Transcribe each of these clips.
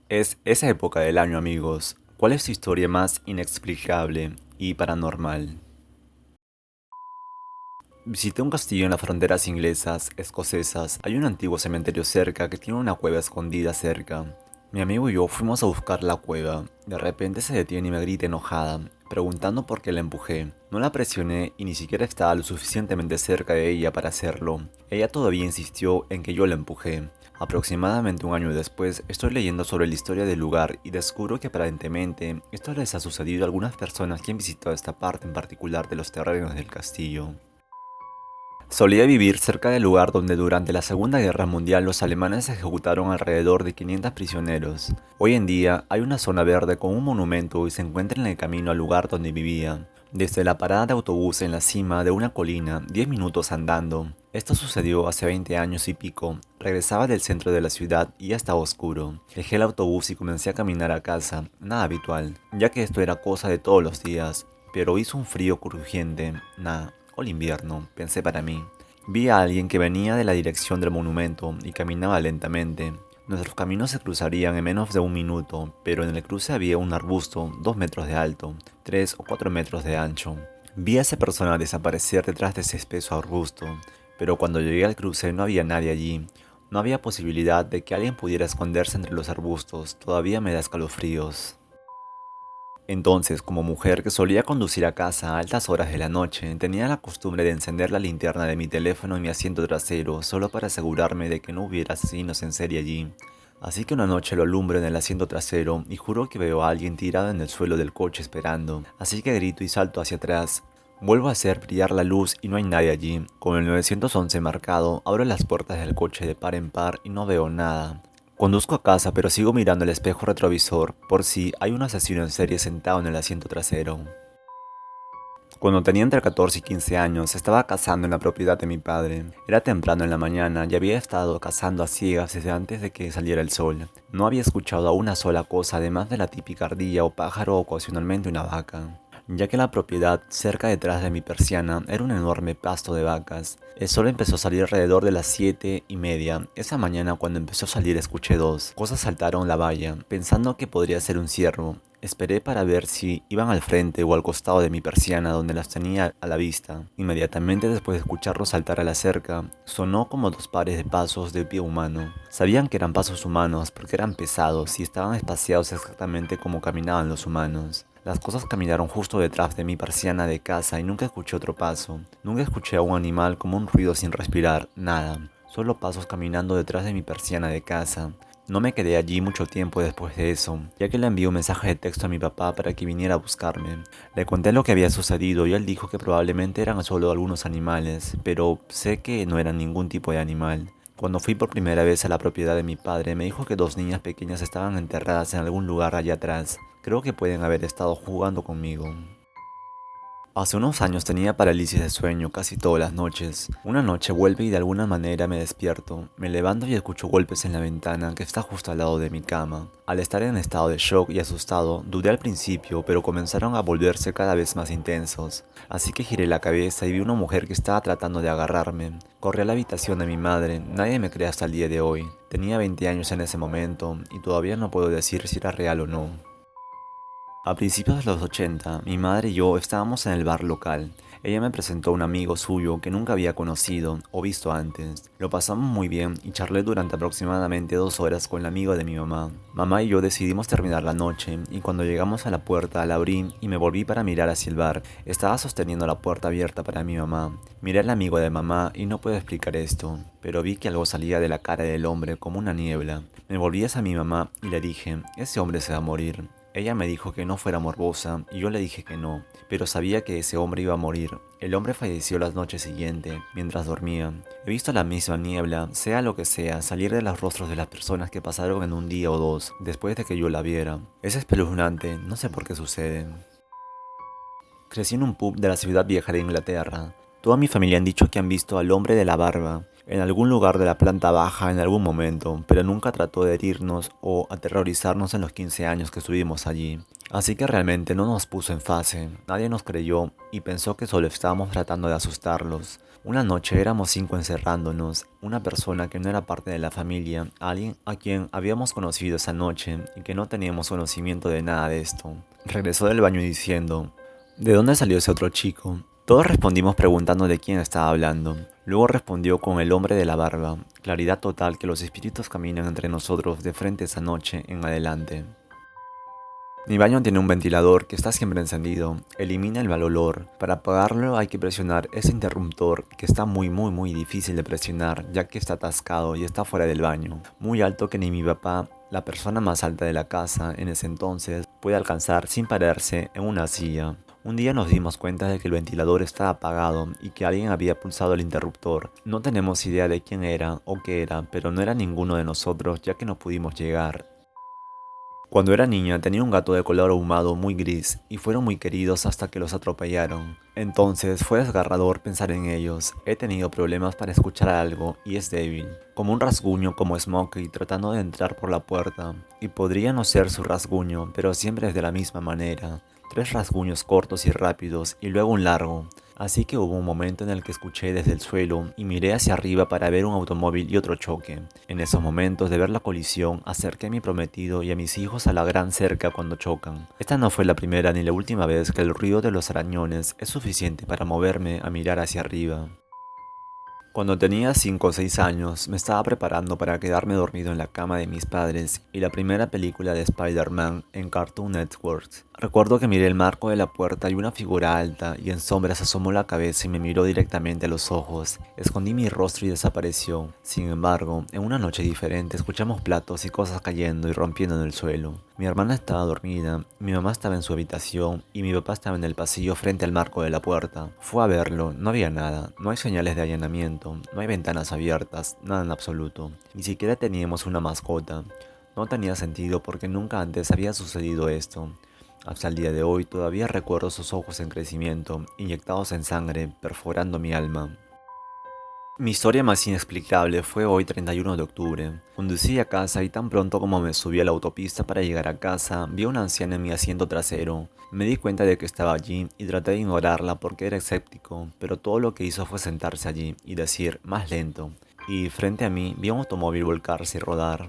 Es esa época del año, amigos. ¿Cuál es su historia más inexplicable y paranormal? Visité un castillo en las fronteras inglesas, escocesas. Hay un antiguo cementerio cerca que tiene una cueva escondida cerca. Mi amigo y yo fuimos a buscar la cueva. De repente se detiene y me grita enojada, preguntando por qué la empujé. No la presioné y ni siquiera estaba lo suficientemente cerca de ella para hacerlo. Ella todavía insistió en que yo la empujé. Aproximadamente un año después, estoy leyendo sobre la historia del lugar y descubro que aparentemente esto les ha sucedido a algunas personas que han visitado esta parte en particular de los terrenos del castillo. Solía vivir cerca del lugar donde durante la Segunda Guerra Mundial los alemanes ejecutaron alrededor de 500 prisioneros. Hoy en día hay una zona verde con un monumento y se encuentra en el camino al lugar donde vivía. Desde la parada de autobús en la cima de una colina, 10 minutos andando. Esto sucedió hace 20 años y pico. Regresaba del centro de la ciudad y ya estaba oscuro. Dejé el autobús y comencé a caminar a casa, nada habitual, ya que esto era cosa de todos los días. Pero hizo un frío crujiente, nada, o el invierno, pensé para mí. Vi a alguien que venía de la dirección del monumento y caminaba lentamente. Nuestros caminos se cruzarían en menos de un minuto, pero en el cruce había un arbusto 2 metros de alto, 3 o 4 metros de ancho. Vi a esa persona desaparecer detrás de ese espeso arbusto, pero cuando llegué al cruce no había nadie allí. No había posibilidad de que alguien pudiera esconderse entre los arbustos, todavía me da escalofríos. Entonces, como mujer que solía conducir a casa a altas horas de la noche, tenía la costumbre de encender la linterna de mi teléfono en mi asiento trasero solo para asegurarme de que no hubiera asesinos en serie allí. Así que una noche lo alumbro en el asiento trasero y juro que veo a alguien tirado en el suelo del coche esperando, así que grito y salto hacia atrás. Vuelvo a hacer brillar la luz y no hay nadie allí. Con el 911 marcado, abro las puertas del coche de par en par y no veo nada. Conduzco a casa, pero sigo mirando el espejo retrovisor por si hay un asesino en serie sentado en el asiento trasero. Cuando tenía entre 14 y 15 años, estaba cazando en la propiedad de mi padre. Era temprano en la mañana y había estado cazando a ciegas desde antes de que saliera el sol. No había escuchado a una sola cosa además de la típica ardilla o pájaro o ocasionalmente una vaca, ya que la propiedad cerca detrás de mi persiana era un enorme pasto de vacas. El sol empezó a salir alrededor de las 7:30. Esa mañana cuando empezó a salir escuché dos cosas saltaron la valla, pensando que podría ser un ciervo. Esperé para ver si iban al frente o al costado de mi persiana donde las tenía a la vista. Inmediatamente después de escucharlos saltar a la cerca, sonó como dos pares de pasos de pie humano. Sabían que eran pasos humanos porque eran pesados y estaban espaciados exactamente como caminaban los humanos. Las cosas caminaron justo detrás de mi persiana de casa y nunca escuché otro paso. Nunca escuché a un animal como un ruido sin respirar, nada. Solo pasos caminando detrás de mi persiana de casa. No me quedé allí mucho tiempo después de eso, ya que le envié un mensaje de texto a mi papá para que viniera a buscarme. Le conté lo que había sucedido y él dijo que probablemente eran solo algunos animales, pero sé que no eran ningún tipo de animal. Cuando fui por primera vez a la propiedad de mi padre, me dijo que dos niñas pequeñas estaban enterradas en algún lugar allá atrás. Creo que pueden haber estado jugando conmigo. Hace unos años tenía parálisis de sueño casi todas las noches. Una noche vuelve y de alguna manera me despierto. Me levanto y escucho golpes en la ventana que está justo al lado de mi cama. Al estar en estado de shock y asustado, dudé al principio, pero comenzaron a volverse cada vez más intensos. Así que giré la cabeza y vi una mujer que estaba tratando de agarrarme. Corrí a la habitación de mi madre, nadie me cree hasta el día de hoy. Tenía 20 años en ese momento y todavía no puedo decir si era real o no. A principios de los 80, mi madre y yo estábamos en el bar local. Ella me presentó a un amigo suyo que nunca había conocido o visto antes. Lo pasamos muy bien y charlé durante aproximadamente 2 horas con el amigo de mi mamá. Mamá y yo decidimos terminar la noche y cuando llegamos a la puerta la abrí y me volví para mirar hacia el bar. Estaba sosteniendo la puerta abierta para mi mamá. Miré al amigo de mamá y no puedo explicar esto, pero vi que algo salía de la cara del hombre como una niebla. Me volví hacia mi mamá y le dije, ese hombre se va a morir. Ella me dijo que no fuera morbosa y yo le dije que no, pero sabía que ese hombre iba a morir. El hombre falleció la noche siguiente, mientras dormía. He visto la misma niebla, sea lo que sea, salir de los rostros de las personas que pasaron en un día o dos, después de que yo la viera. Es espeluznante, no sé por qué sucede. Crecí en un pub de la ciudad vieja de Inglaterra. Toda mi familia han dicho que han visto al hombre de la barba en algún lugar de la planta baja en algún momento, pero nunca trató de herirnos o aterrorizarnos en los 15 años que estuvimos allí. Así que realmente no nos puso en fase, nadie nos creyó y pensó que solo estábamos tratando de asustarlos. Una noche éramos 5 encerrándonos, una persona que no era parte de la familia, alguien a quien habíamos conocido esa noche y que no teníamos conocimiento de nada de esto. Regresó del baño diciendo, ¿de dónde salió ese otro chico? Todos respondimos preguntando de quién estaba hablando. Luego respondió con el hombre de la barba, claridad total que los espíritus caminan entre nosotros de frente esa noche en adelante. Mi baño tiene un ventilador que está siempre encendido, elimina el mal olor. Para apagarlo hay que presionar ese interruptor que está muy difícil de presionar ya que está atascado y está fuera del baño. Muy alto que ni mi papá, la persona más alta de la casa en ese entonces, puede alcanzar sin pararse en una silla. Un día nos dimos cuenta de que el ventilador estaba apagado y que alguien había pulsado el interruptor. No tenemos idea de quién era o qué era, pero no era ninguno de nosotros ya que no pudimos llegar. Cuando era niña tenía un gato de color ahumado muy gris y fueron muy queridos hasta que los atropellaron. Entonces fue desgarrador pensar en ellos. He tenido problemas para escuchar algo y es débil. Como un rasguño como Smokey tratando de entrar por la puerta. Y podría no ser su rasguño, pero siempre es de la misma manera. 3 rasguños cortos y rápidos y luego un largo. Así que hubo un momento en el que escuché desde el suelo y miré hacia arriba para ver un automóvil y otro choque. En esos momentos de ver la colisión, acerqué a mi prometido y a mis hijos a la gran cerca cuando chocan. Esta no fue la primera ni la última vez que el ruido de los arañones es suficiente para moverme a mirar hacia arriba. Cuando tenía 5 o 6 años, me estaba preparando para quedarme dormido en la cama de mis padres y la primera película de Spider-Man en Cartoon Network. Recuerdo que miré el marco de la puerta y una figura alta y en sombras asomó la cabeza y me miró directamente a los ojos. Escondí mi rostro y desapareció. Sin embargo, en una noche diferente escuchamos platos y cosas cayendo y rompiendo en el suelo. Mi hermana estaba dormida, mi mamá estaba en su habitación y mi papá estaba en el pasillo frente al marco de la puerta. Fue a verlo, no había nada, no hay señales de allanamiento, no hay ventanas abiertas, nada en absoluto. Ni siquiera teníamos una mascota. No tenía sentido porque nunca antes había sucedido esto. Hasta el día de hoy todavía recuerdo sus ojos en crecimiento, inyectados en sangre, perforando mi alma. Mi historia más inexplicable fue hoy 31 de octubre. Conducí a casa y tan pronto como me subí a la autopista para llegar a casa, vi a una anciana en mi asiento trasero. Me di cuenta de que estaba allí y traté de ignorarla porque era escéptico, pero todo lo que hizo fue sentarse allí y decir, más lento. Y frente a mí vi un automóvil volcarse y rodar.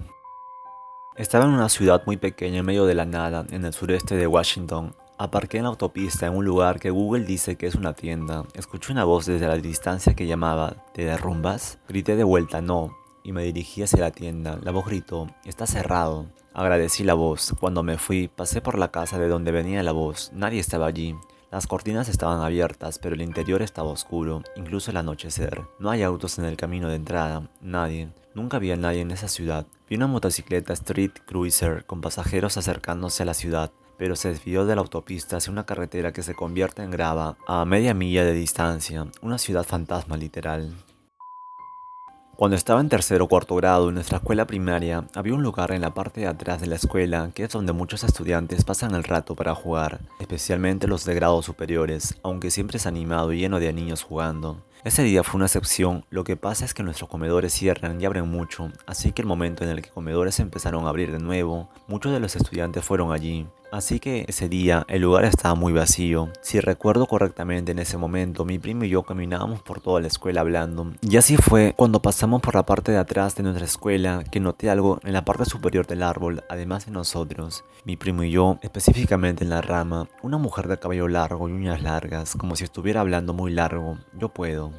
Estaba en una ciudad muy pequeña en medio de la nada, en el sureste de Washington. Aparqué en la autopista en un lugar que Google dice que es una tienda. Escuché una voz desde la distancia que llamaba, ¿te derrumbas? Grité de vuelta, no, y me dirigí hacia la tienda. La voz gritó, está cerrado. Agradecí la voz. Cuando me fui, pasé por la casa de donde venía la voz. Nadie estaba allí. Las cortinas estaban abiertas, pero el interior estaba oscuro, incluso el anochecer. No hay autos en el camino de entrada, nadie. Nunca había nadie en esa ciudad. Vi una motocicleta Street Cruiser con pasajeros acercándose a la ciudad, pero se desvió de la autopista hacia una carretera que se convierte en grava a media milla de distancia, una ciudad fantasma literal. Cuando estaba en tercer o cuarto grado en nuestra escuela primaria, había un lugar en la parte de atrás de la escuela que es donde muchos estudiantes pasan el rato para jugar, especialmente los de grados superiores, aunque siempre es animado y lleno de niños jugando. Ese día fue una excepción, lo que pasa es que nuestros comedores cierran y abren mucho, así que el momento en el que comedores empezaron a abrir de nuevo, muchos de los estudiantes fueron allí. Así que ese día el lugar estaba muy vacío. Si recuerdo correctamente en ese momento, mi primo y yo caminábamos por toda la escuela hablando. Y así fue cuando pasamos por la parte de atrás de nuestra escuela que noté algo en la parte superior del árbol, además de nosotros. Mi primo y yo, específicamente en la rama, una mujer de cabello largo y uñas largas, como si estuviera hablando muy largo. Yo puedo.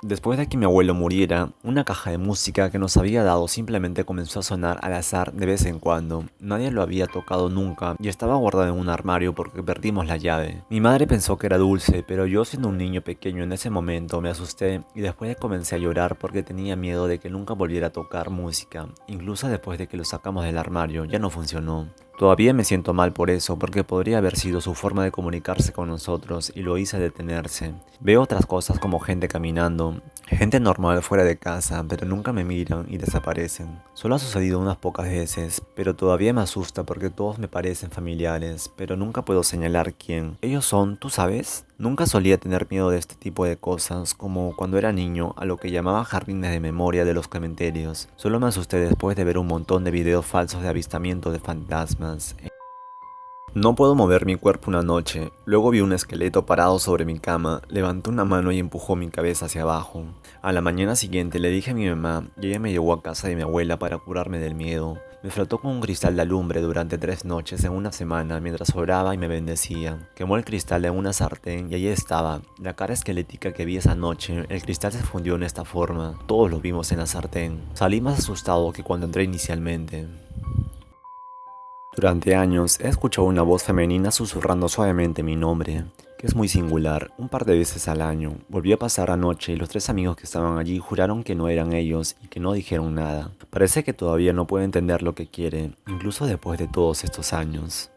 Después de que mi abuelo muriera, una caja de música que nos había dado simplemente comenzó a sonar al azar de vez en cuando. Nadie lo había tocado nunca y estaba guardado en un armario porque perdimos la llave. Mi madre pensó que era dulce, pero yo siendo un niño pequeño en ese momento me asusté y después comencé a llorar porque tenía miedo de que nunca volviera a tocar música. Incluso después de que lo sacamos del armario, ya no funcionó. Todavía me siento mal por eso, porque podría haber sido su forma de comunicarse con nosotros y lo hice detenerse. Veo otras cosas como gente caminando, gente normal fuera de casa, pero nunca me miran y desaparecen. Solo ha sucedido unas pocas veces, pero todavía me asusta porque todos me parecen familiares, pero nunca puedo señalar quién. Ellos son, ¿tú sabes? Nunca solía tener miedo de este tipo de cosas, como cuando era niño, a lo que llamaba jardines de memoria de los cementerios. Solo me asusté después de ver un montón de videos falsos de avistamiento de fantasmas. No puedo mover mi cuerpo una noche. Luego vi un esqueleto parado sobre mi cama, levantó una mano y empujó mi cabeza hacia abajo. A la mañana siguiente le dije a mi mamá y ella me llevó a casa de mi abuela para curarme del miedo. Me frotó con un cristal de alumbre durante 3 noches en una semana mientras oraba y me bendecía. Quemó el cristal en una sartén y allí estaba, la cara esquelética que vi esa noche. El cristal se fundió en esta forma. Todos lo vimos en la sartén. Salí más asustado que cuando entré inicialmente. Durante años he escuchado una voz femenina susurrando suavemente mi nombre, que es muy singular, un par de veces al año. Volvió a pasar anoche y los 3 amigos que estaban allí juraron que no eran ellos y que no dijeron nada. Parece que todavía no puedo entender lo que quiere, incluso después de todos estos años.